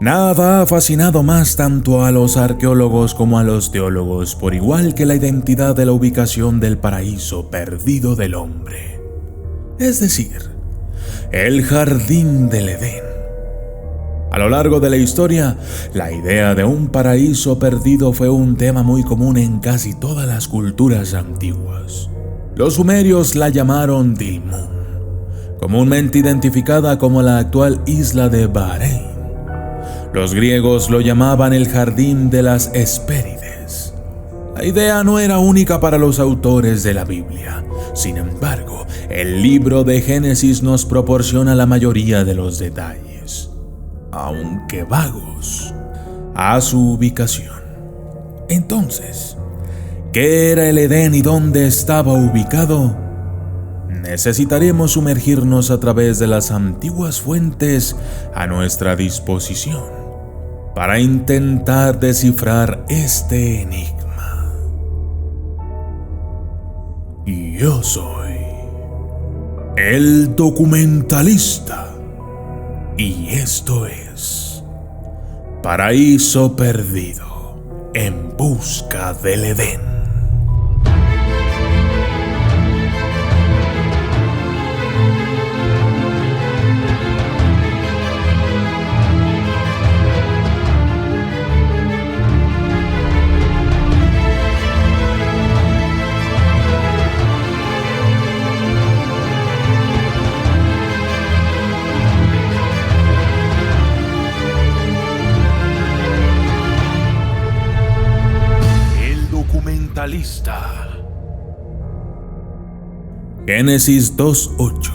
Nada ha fascinado más tanto a los arqueólogos como a los teólogos por igual que la identidad de la ubicación del paraíso perdido del hombre, es decir, el jardín del Edén. A lo largo de la historia, la idea de un paraíso perdido fue un tema muy común en casi todas las culturas antiguas. Los sumerios la llamaron Dilmun, comúnmente identificada como la actual isla de Bahrein. Los griegos lo llamaban el jardín de las Hespérides. La idea no era única para los autores de la Biblia. Sin embargo, el libro de Génesis nos proporciona la mayoría de los detalles, aunque vagos, a su ubicación. Entonces, ¿qué era el Edén y dónde estaba ubicado? Necesitaremos sumergirnos a través de las antiguas fuentes a nuestra disposición para intentar descifrar este enigma. Y yo soy el documentalista, y esto es Paraíso Perdido en busca del Edén. Génesis 2:8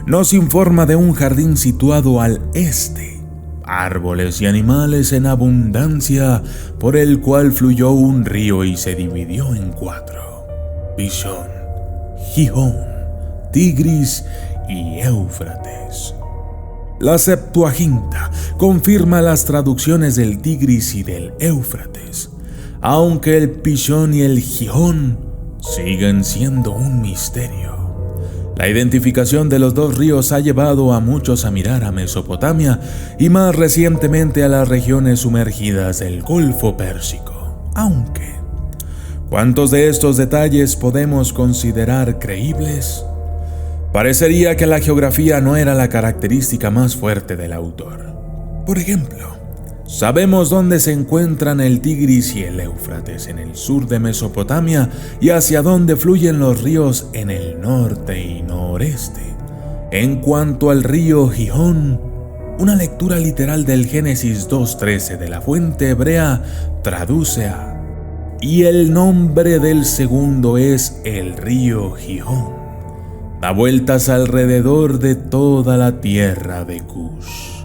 nos informa de un jardín situado al este, árboles y animales en abundancia, por el cual fluyó un río y se dividió en 4: Pishón, Gihón, Tigris y Éufrates. La Septuaginta confirma las traducciones del Tigris y del Éufrates, aunque el Pishón y el Gihón siguen siendo un misterio. La identificación de los dos ríos ha llevado a muchos a mirar a Mesopotamia y más recientemente a las regiones sumergidas del Golfo Pérsico. Aunque, ¿cuántos de estos detalles podemos considerar creíbles? Parecería que la geografía no era la característica más fuerte del autor. Por ejemplo, sabemos dónde se encuentran el Tigris y el Éufrates en el sur de Mesopotamia y hacia dónde fluyen los ríos en el norte y noreste. En cuanto al río Gihón, una lectura literal del Génesis 2:13 de la fuente hebrea traduce a: y el nombre del segundo es el río Gihón. Da vueltas alrededor de toda la tierra de Cush.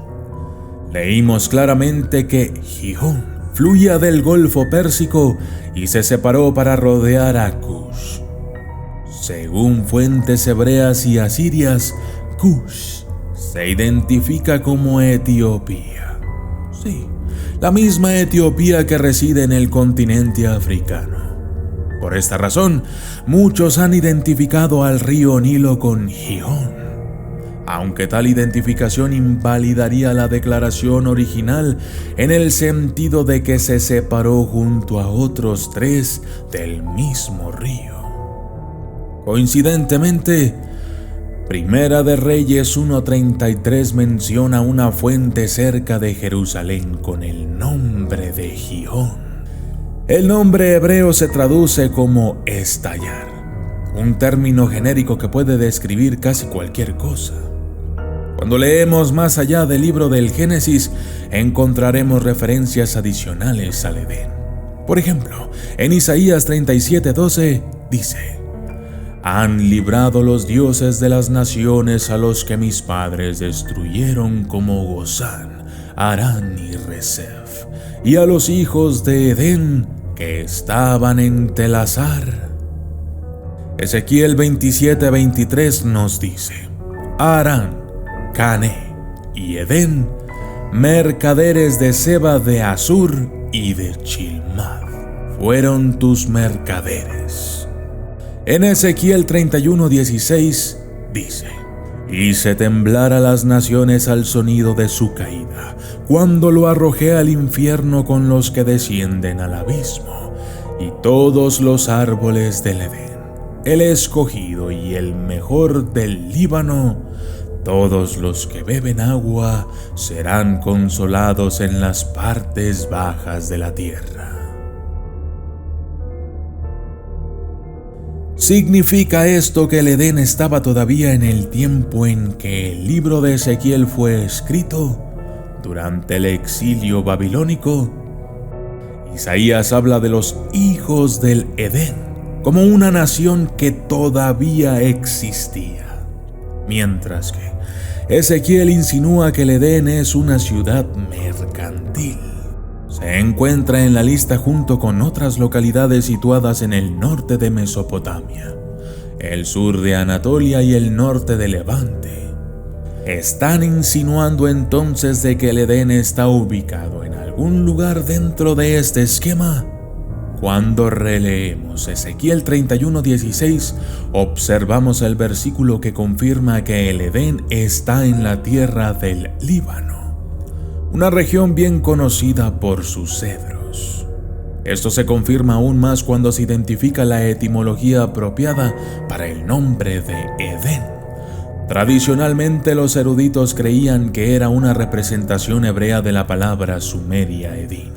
Leímos claramente que Gihón fluía del Golfo Pérsico y se separó para rodear a Cush. Según fuentes hebreas y asirias, Cush se identifica como Etiopía. Sí, la misma Etiopía que reside en el continente africano. Por esta razón, muchos han identificado al río Nilo con Gihón, aunque tal identificación invalidaría la declaración original en el sentido de que se separó junto a otros 3 del mismo río. Coincidentemente, Primera de Reyes 1:33 menciona una fuente cerca de Jerusalén con el nombre de Gihón. El nombre hebreo se traduce como estallar, un término genérico que puede describir casi cualquier cosa. Cuando leemos más allá del libro del Génesis, encontraremos referencias adicionales al Edén. Por ejemplo, en Isaías 37:12 dice: han librado los dioses de las naciones a los que mis padres destruyeron, como Gozán, Harán y Resef, y a los hijos de Edén que estaban en Telasar. Ezequiel 27:23 nos dice: Harán, Cané y Edén, mercaderes de Seba de Asur y de Chilmad, fueron tus mercaderes. En Ezequiel 31:16 dice: Hice temblar a las naciones al sonido de su caída, cuando lo arrojé al infierno con los que descienden al abismo, y todos los árboles del Edén, el escogido y el mejor del Líbano, todos los que beben agua serán consolados en las partes bajas de la tierra. ¿Significa esto que el Edén estaba todavía en el tiempo en que el libro de Ezequiel fue escrito, durante el exilio babilónico? Isaías habla de los hijos del Edén como una nación que todavía existía, mientras que Ezequiel insinúa que el Edén es una ciudad mercantil. Se encuentra en la lista junto con otras localidades situadas en el norte de Mesopotamia, el sur de Anatolia y el norte de Levante. ¿Están insinuando entonces de que el Edén está ubicado en algún lugar dentro de este esquema? Cuando releemos Ezequiel 31:16, observamos el versículo que confirma que el Edén está en la tierra del Líbano, una región bien conocida por sus cedros. Esto se confirma aún más cuando se identifica la etimología apropiada para el nombre de Edén. Tradicionalmente los eruditos creían que era una representación hebrea de la palabra sumeria Edín,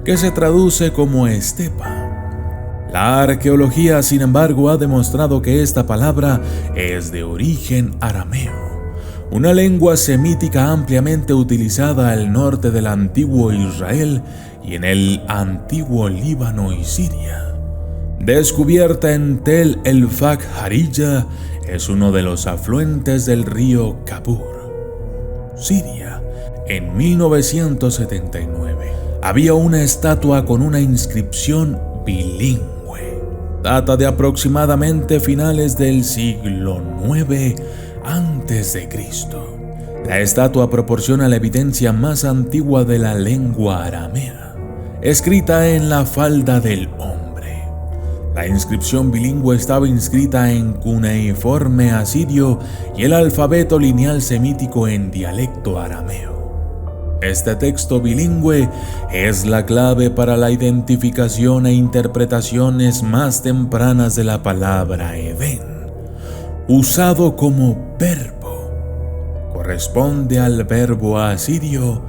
que se traduce como estepa. La arqueología, sin embargo, ha demostrado que esta palabra es de origen arameo, una lengua semítica ampliamente utilizada al norte del antiguo Israel y en el antiguo Líbano y Siria. Descubierta en Tel el Fak Harilla, es uno de los afluentes del río Kabur, Siria. En 1979 había una estatua con una inscripción bilingüe. Data de aproximadamente finales del siglo IX a.C. La estatua proporciona la evidencia más antigua de la lengua aramea, escrita en la falda del hombre. La inscripción bilingüe estaba inscrita en cuneiforme asirio y el alfabeto lineal semítico en dialecto arameo. Este texto bilingüe es la clave para la identificación e interpretaciones más tempranas de la palabra Edén, usado como verbo. Corresponde al verbo asirio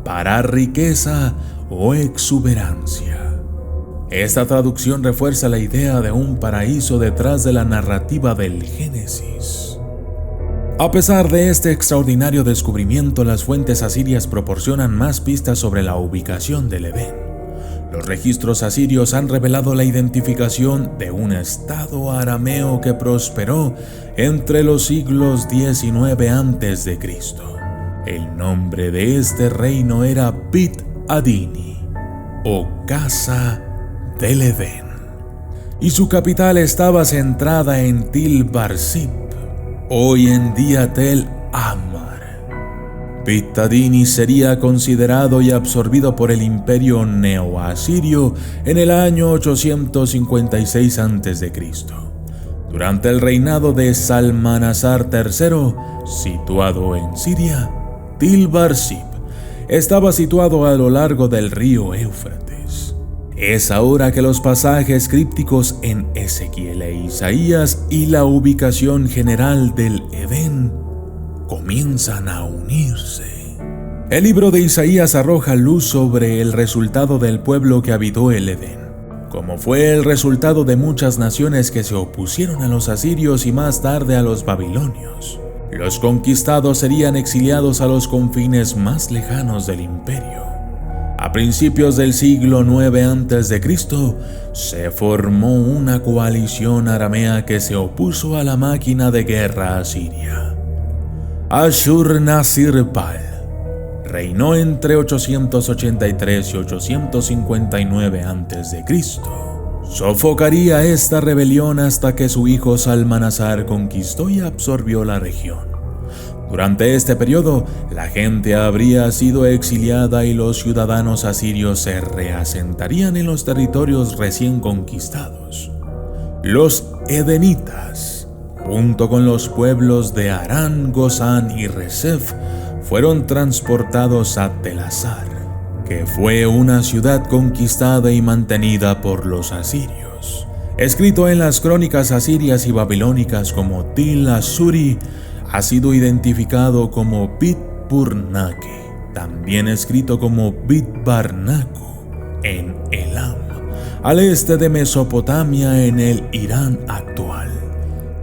para riqueza o exuberancia. Esta traducción refuerza la idea de un paraíso detrás de la narrativa del Génesis. A pesar de este extraordinario descubrimiento, las fuentes asirias proporcionan más pistas sobre la ubicación del Edén. Los registros asirios han revelado la identificación de un estado arameo que prosperó entre los siglos XIX a.C. El nombre de este reino era Bit Adini, o Casa del Edén, y su capital estaba centrada en Tel Barsib, hoy en día Tel Ammar. Bit Adini sería considerado y absorbido por el imperio neoasirio en el año 856 a.C. Durante el reinado de Salmanasar III, situado en Siria, Tel Barsib estaba situado a lo largo del río Éufrates. Es ahora que los pasajes crípticos en Ezequiel e Isaías y la ubicación general del Edén comienzan a unirse. El libro de Isaías arroja luz sobre el resultado del pueblo que habitó el Edén, como fue el resultado de muchas naciones que se opusieron a los asirios y más tarde a los babilonios. Los conquistados serían exiliados a los confines más lejanos del imperio. A principios del siglo IX a.C., se formó una coalición aramea que se opuso a la máquina de guerra asiria. Ashur-nasir-pal reinó entre 883 y 859 a.C. Sofocaría esta rebelión hasta que su hijo Salmanasar conquistó y absorbió la región. Durante este periodo, la gente habría sido exiliada y los ciudadanos asirios se reasentarían en los territorios recién conquistados. Los edenitas, junto con los pueblos de Harán, Gozán y Resef, fueron transportados a Telasar, que fue una ciudad conquistada y mantenida por los asirios. Escrito en las crónicas asirias y babilónicas como Tel Asuri, ha sido identificado como Bit-Purnaki, también escrito como Bit-Barnaku en Elam, al este de Mesopotamia en el Irán actual.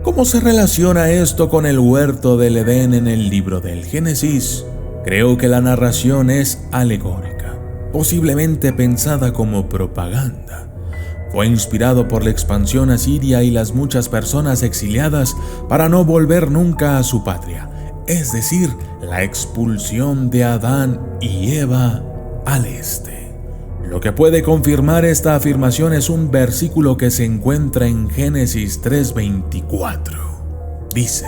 ¿Cómo se relaciona esto con el huerto del Edén en el libro del Génesis? Creo que la narración es alegórica, posiblemente pensada como propaganda. Fue inspirado por la expansión asiria y las muchas personas exiliadas para no volver nunca a su patria, es decir, la expulsión de Adán y Eva al este. Lo que puede confirmar esta afirmación es un versículo que se encuentra en Génesis 3:24. Dice: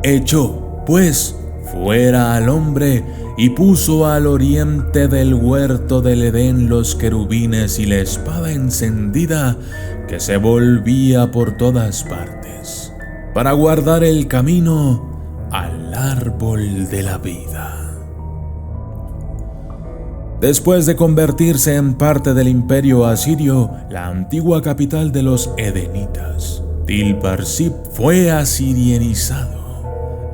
«Echó, pues, fuera al hombre y puso al oriente del huerto del Edén los querubines y la espada encendida que se volvía por todas partes, para guardar el camino al árbol de la vida». Después de convertirse en parte del imperio asirio, la antigua capital de los edenitas, Tel-Barsib, fue asirianizado.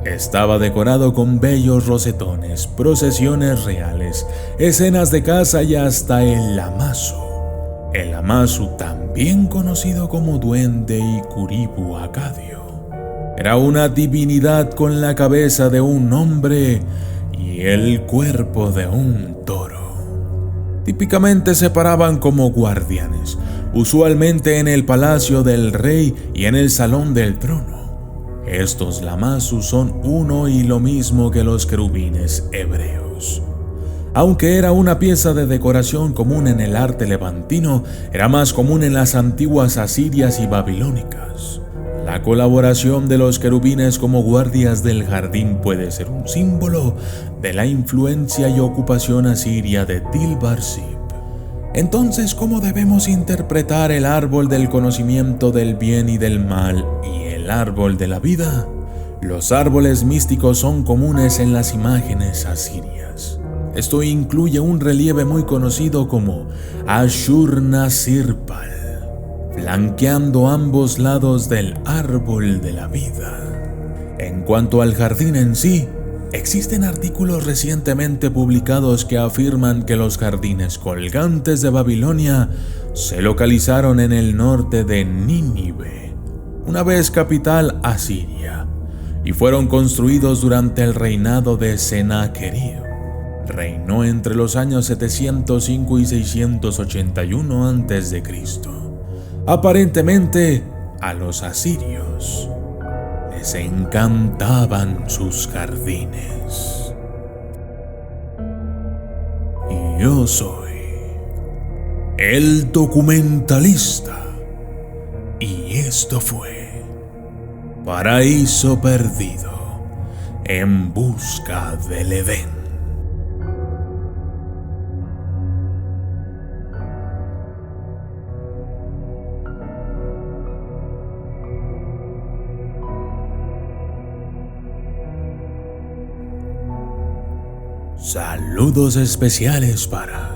Estaba decorado con bellos rosetones, procesiones reales, escenas de caza y hasta el Lamasu. El Lamasu, también conocido como duende y curibu acadio, era una divinidad con la cabeza de un hombre y el cuerpo de un toro. Típicamente se paraban como guardianes, usualmente en el palacio del rey y en el salón del trono. Estos Lamasu son uno y lo mismo que los querubines hebreos. Aunque era una pieza de decoración común en el arte levantino, era más común en las antiguas asirias y babilónicas. La colaboración de los querubines como guardias del jardín puede ser un símbolo de la influencia y ocupación asiria de Tel-Barsib. Entonces, ¿cómo debemos interpretar el árbol del conocimiento del bien y del mal y el árbol de la vida? Los árboles místicos son comunes en las imágenes asirias. Esto incluye un relieve muy conocido como Ashur-Nasirpal, flanqueando ambos lados del árbol de la vida. En cuanto al jardín en sí, existen artículos recientemente publicados que afirman que los jardines colgantes de Babilonia se localizaron en el norte de Nínive, una vez capital asiria, y fueron construidos durante el reinado de Sennacherib. Reinó entre los años 705 y 681 a.C. Aparentemente, a los asirios les encantaban sus jardines. Y yo soy el documentalista, y esto fue Paraíso Perdido en busca del Edén. Saludos especiales para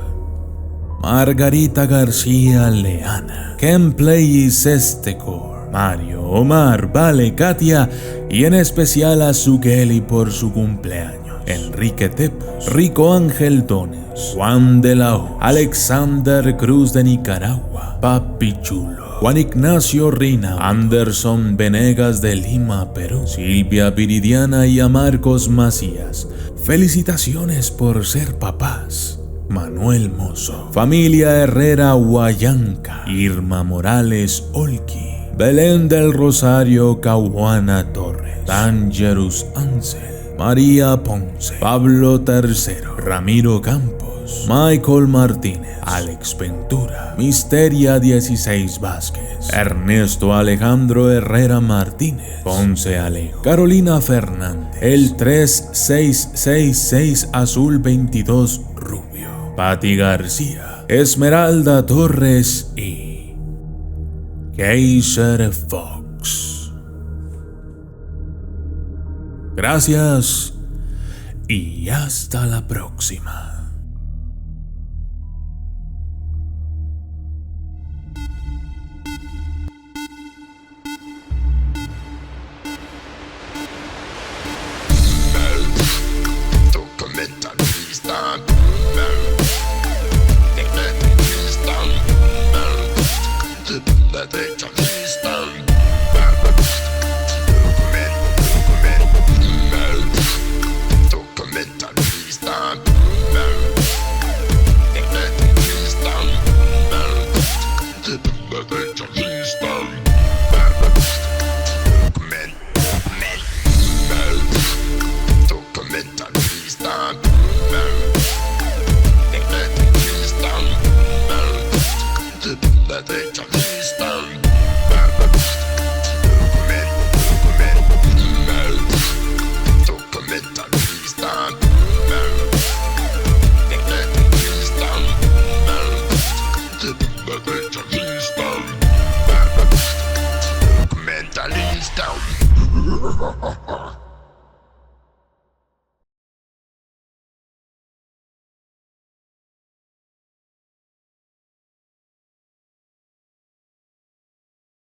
Margarita García Leana, Kenplay y Sestecor, Mario, Omar, Vale, Katia y en especial a Sugeli por su cumpleaños, Enrique Tepos, Rico Ángel Dones, Juan de la O, Alexander Cruz de Nicaragua, Papi Chulo, Juan Ignacio Rina, Anderson Venegas de Lima, Perú, Silvia Viridiana y a Marcos Macías. Felicitaciones por ser papás. Manuel Mozo, familia Herrera Huayanca, Irma Morales Olqui, Belén del Rosario Cahuana Torres, Dangerous Ansel, María Ponce, Pablo III, Ramiro Campos, Michael Martínez, Alex Ventura, Misteria 16 Vázquez, Ernesto Alejandro Herrera Martínez, Ponce Alejo, Carolina Fernández, el 3666 Azul 22 Rubio, Pati García, Esmeralda Torres y Kaiser Fox. Gracias y hasta la próxima. Documentalista.